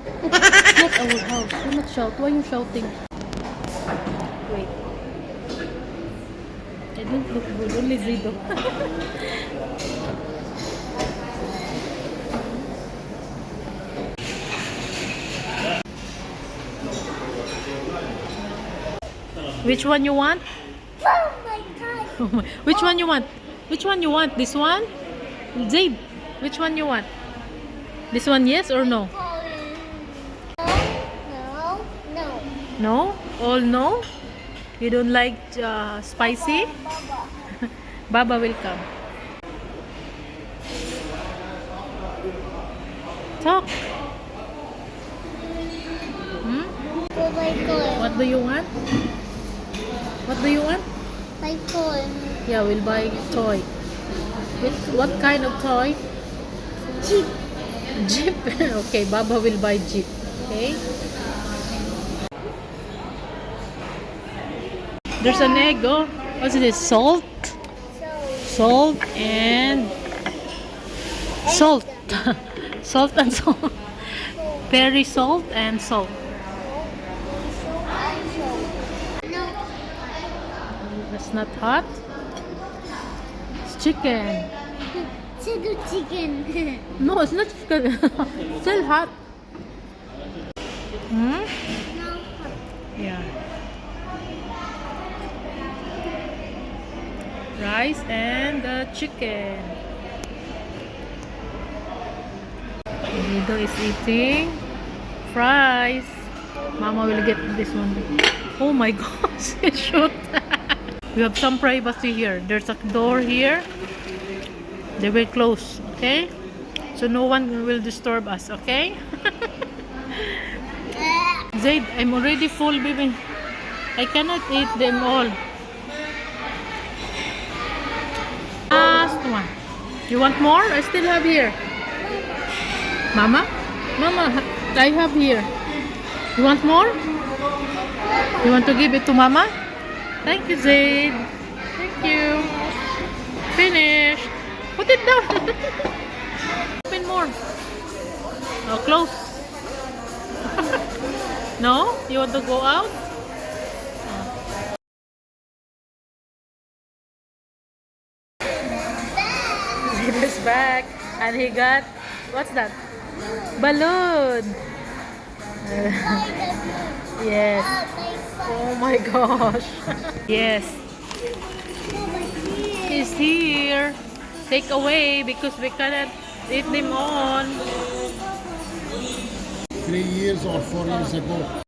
It's not our house. Do not shout. Why are you shouting? Wait. I don't look good. Only Zido. Which one you want? Oh my god. Which one you want? Which one you want? This one? Zaid, which one you want? This one, yes or no? No, no. No? All no? You don't like spicy? Baba. Baba will come. Talk. Hmm? Oh my god. What do you want? What do you want? My god. Yeah, we'll buy toy. What kind of toy? Jeep. Jeep. Okay, Baba will buy Jeep. Okay. There's an egg. Oh, what's this? Salt. Salt and salt. Salt and salt. Very salt and salt. No. That's not hot. It's chicken. Chicken. Chicken. No, it's not chicken. Still hot. Hmm? No. Yeah. Rice and the chicken. Nido is eating fries. Mama will get this one. Oh my gosh, shoot. We have some privacy here. There's a door here. They will close, okay? So no one will disturb us, okay? Zaid, I'm already full, baby. I cannot eat them all. Last one. You want more? I still have here. Mama? Mama, I have here. You want more? You want to give it to Mama? Thank you, Zaid. Thank you. Finished. Put it down. Open more. Oh, close. No? You want to go out? Zaid is back. And he got, what's that? Balloon. Yes. Oh my gosh. Yes. He's here. Take away because we cannot eat them all. 3 years or 4 years ago.